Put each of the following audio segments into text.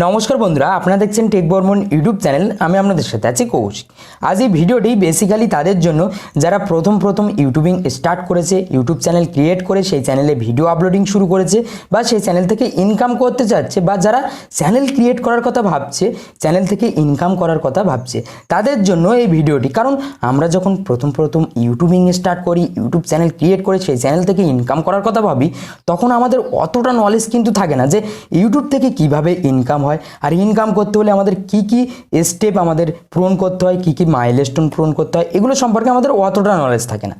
নমস্কার বন্ধুরা, আপনারা দেখছেন টেক বর্মন ইউটিউব চ্যানেল। আমি আপনাদের সাথে আছি কৌশিক। আজ এই ভিডিওটি বেসিক্যালি তাদের জন্য যারা প্রথম ইউটিউবিং স্টার্ট করেছে, ইউটিউব চ্যানেল ক্রিয়েট করে সেই চ্যানেলে ভিডিও আপলোডিং শুরু করেছে বা সেই চ্যানেল থেকে ইনকাম করতে চাচ্ছে, বা যারা চ্যানেল ক্রিয়েট করার কথা ভাবছে, চ্যানেল থেকে ইনকাম করার কথা ভাবছে, তাদের জন্য এই ভিডিওটি। কারণ আমরা যখন প্রথম ইউটিউবিং স্টার্ট করি, ইউটিউব চ্যানেল ক্রিয়েট করে সেই চ্যানেল থেকে ইনকাম করার কথা ভাবি, তখন আমাদের অতটা নলেজ কিন্তু থাকে না যে ইউটিউব থেকে কিভাবে ইনকাম হয়, আর ইনকাম করতে হলে আমাদের কি কি স্টেপ আমাদের পূরণ করতে হয়, কি কি মাইলস্টোন পূরণ করতে হয়, এগুলো সম্পর্কে আমাদের অতটা নলেজ থাকে না।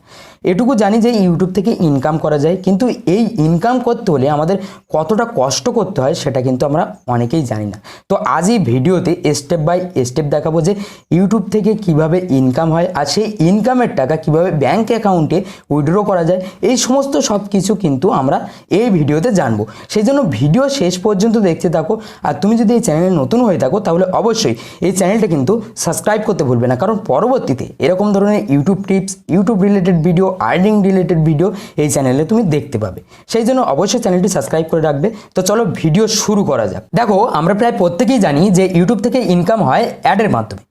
এটুকু জানি যে ইউটিউব থেকে ইনকাম করা যায়, কিন্তু এই ইনকাম করতে হলে আমাদের কতটা কষ্ট করতে হয় সেটা কিন্তু আমরা অনেকেই জানি না। তো আজ এই ভিডিওতে স্টেপ বাই স্টেপ দেখাবো যে ইউটিউব থেকে কিভাবে ইনকাম হয়, আর সেই ইনকামের টাকা কিভাবে ব্যাংক অ্যাকাউন্টে উইথড্র করা যায়, এই সমস্ত সব কিছু কিন্তু আমরা এই ভিডিওতে জানবো। সেই জন্য ভিডিও শেষ পর্যন্ত দেখতে থাকো। আর তুমি যদি এই চ্যানেলে নতুন হয়ে থাকো তাহলে অবশ্যই এই চ্যানেলটা কিন্তু সাবস্ক্রাইব করতে ভুলবে না, কারণ পরবর্তীতে এরকম ধরনের YouTube tips, YouTube related video, earning related video এই চ্যানেলে তুমি দেখতে পাবে। সেই জন্য অবশ্যই চ্যানেলটি সাবস্ক্রাইব করে রাখবে। তো চলো ভিডিও শুরু করা যাক। দেখো, আমরা প্রায় প্রত্যেকেই জানি যে ইউটিউব থেকে ইনকাম হয় অ্যাডের মাধ্যমে।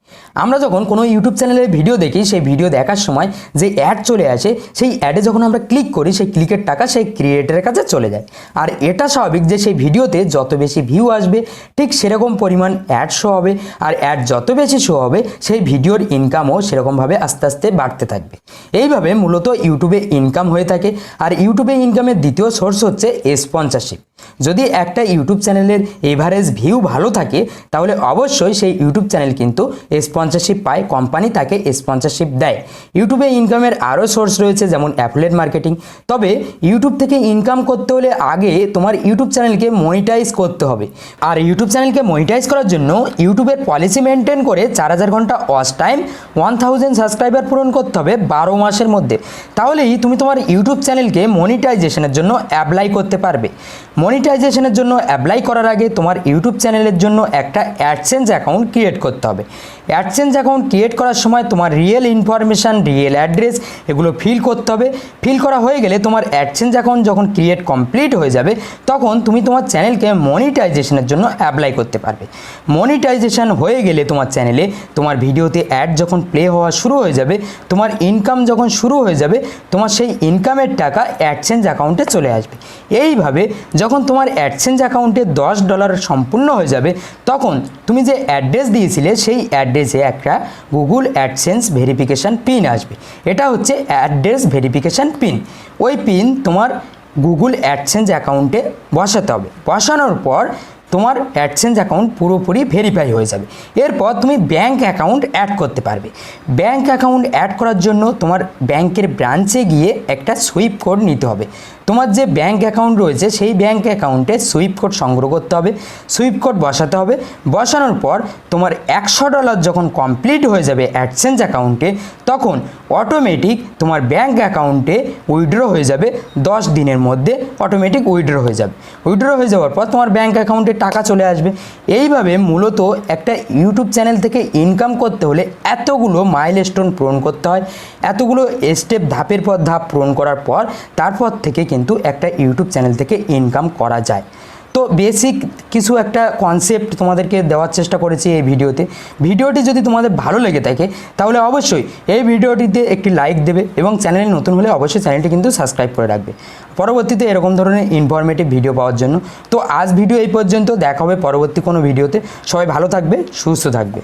আমরা যখন কোনো ইউটিউব চ্যানেলের ভিডিও দেখি, সেই ভিডিও দেখার সময় যে অ্যাড চলে আসে, সেই অ্যাডে যখন আমরা ক্লিক করি, সেই ক্লিকের টাকা সেই ক্রিয়েটরের কাছে চলে যায়। আর এটা স্বাভাবিক যে সেই ভিডিওতে যত বেশি ভিউ আসবে ঠিক সেরকম পরিমাণ অ্যাড শো হবে, আর অ্যাড যত বেশি শো হবে সেই ভিডিওর ইনকামও সেরকমভাবে আস্তে আস্তে বাড়তে থাকবে। এইভাবে মূলত ইউটিউবে ইনকাম হয়ে থাকে। আর ইউটিউবে ইনকামের দ্বিতীয় সোর্স হচ্ছে স্পন্সরশিপ। যদি একটা ইউটিউব চ্যানেলের এভারেজ ভিউ ভালো থাকে তাহলে অবশ্যই সেই ইউটিউব চ্যানেল কিন্তু স্পন্সরশিপ পায়, কোম্পানি তাকে স্পন্সরশিপ দেয়। ইউটিউবে ইনকামের আরও সোর্স রয়েছে, যেমন অ্যাফিলিয়েট মার্কেটিং। তবে ইউটিউব থেকে ইনকাম করতে হলে আগে তোমার ইউটিউব চ্যানেলকে মনিটাইজ করতে হবে। আর ইউটিউব চ্যানেলকে মনিটাইজ করার জন্য ইউটিউবের পলিসি মেনটেন করে 4000 ঘন্টা ওয়াচ টাইম, 1000 সাবস্ক্রাইবার পূরণ করতে হবে 12 মাসের মধ্যে। তাহলেই তুমি তোমার ইউটিউব চ্যানেলকে মনিটাইজেশনের জন্য অ্যাপ্লাই করতে পারবে। মনিটাইজেশনের জন্য অ্যাপ্লাই করার আগে তোমার ইউটিউব চ্যানেলের জন্য একটা অ্যাডসেন্স অ্যাকাউন্ট ক্রিয়েট করতে হবে। অ্যাডসেন্স অ্যাকাউন্ট ক্রিয়েট করার সময় তোমার রিয়েল ইনফরমেশান, রিয়েল অ্যাড্রেস এগুলো ফিল করতে হবে। ফিল করা হয়ে গেলে তোমার অ্যাডসেন্স অ্যাকাউন্ট যখন ক্রিয়েট কমপ্লিট হয়ে যাবে, তখন তুমি তোমার চ্যানেলকে মনিটাইজেশনের জন্য অ্যাপ্লাই করতে পারবে। মনিটাইজেশন হয়ে গেলে তোমার চ্যানেলে তোমার ভিডিওতে অ্যাড যখন প্লে হওয়া শুরু হয়ে যাবে, তোমার ইনকাম যখন শুরু হয়ে যাবে, তোমার সেই ইনকামের টাকা অ্যাডসেন্স অ্যাকাউন্টে চলে আসবে। এইভাবে যখন তোমার অ্যাডসেন্স অ্যাকাউন্টে $10 সম্পূর্ণ হয়ে যাবে, তখন তুমি যে অ্যাড্রেস দিয়েছিলে সেই অ্যাড্রেসে একটা গুগল অ্যাডসেন্স ভেরিফিকেশান পিন আসবে। এটা হচ্ছে অ্যাড্রেস ভেরিফিকেশান পিন। ওই পিন তোমার গুগল অ্যাডসেন্স অ্যাকাউন্টে বসাতে হবে। বসানোর পর তোমার অ্যাডসেন্স অ্যাকাউন্ট পুরোপুরি ভেরিফাই হয়ে যাবে। এরপর তুমি ব্যাঙ্ক অ্যাকাউন্ট অ্যাড করতে পারবে। ব্যাঙ্ক অ্যাকাউন্ট অ্যাড করার জন্য তোমার ব্যাংকের ব্রাঞ্চে গিয়ে একটা সুইপ কোড নিতে হবে। তোমার যে ব্যাঙ্ক অ্যাকাউন্ট রয়েছে সেই ব্যাঙ্ক অ্যাকাউন্টে সুইপ কোড সংগ্রহ করতে হবে, সুইপ কোড বসাতে হবে। বসানোর পর তোমার $100 যখন কমপ্লিট হয়ে যাবে অ্যাডসেন্স অ্যাকাউন্টে, তখন অটোমেটিক তোমার ব্যাঙ্ক অ্যাকাউন্টে উইথড্র হয়ে যাবে। 10 দিনের মধ্যে অটোমেটিক উইথড্র হয়ে যাবে। উইথড্র হয়ে যাওয়ার পর তোমার ব্যাঙ্ক অ্যাকাউন্টে টাকা চলে আসবে। এইভাবে মূলত একটা ইউটিউব চ্যানেল থেকে ইনকাম করতে হলে এতগুলো মাইলস্টোন পূরণ করতে হয়, এতগুলো স্টেপ ধাপের পর ধাপ পূরণ করার পর তারপর থেকে কিন্তু একটা ইউটিউব চ্যানেল থেকে ইনকাম করা যায়। তো বেসিক কিছু একটা কনসেপ্ট তোমাদেরকে দেওয়ার চেষ্টা করেছি এই ভিডিওতে। ভিডিওটি যদি তোমাদের ভালো লেগে থাকে তাহলে অবশ্যই এই ভিডিওটিতে একটি লাইক দেবে, এবং চ্যানেলে নতুন হলে অবশ্যই চ্যানেলটি কিন্তু সাবস্ক্রাইব করে রাখবে পরবর্তীতে এরকম ধরনের ইনফরমেটিভ ভিডিও পাওয়ার জন্য। তো আজ ভিডিও এই পর্যন্ত, দেখা হবে পরবর্তী কোনো ভিডিওতে। সবাই ভালো থাকবে, সুস্থ থাকবে।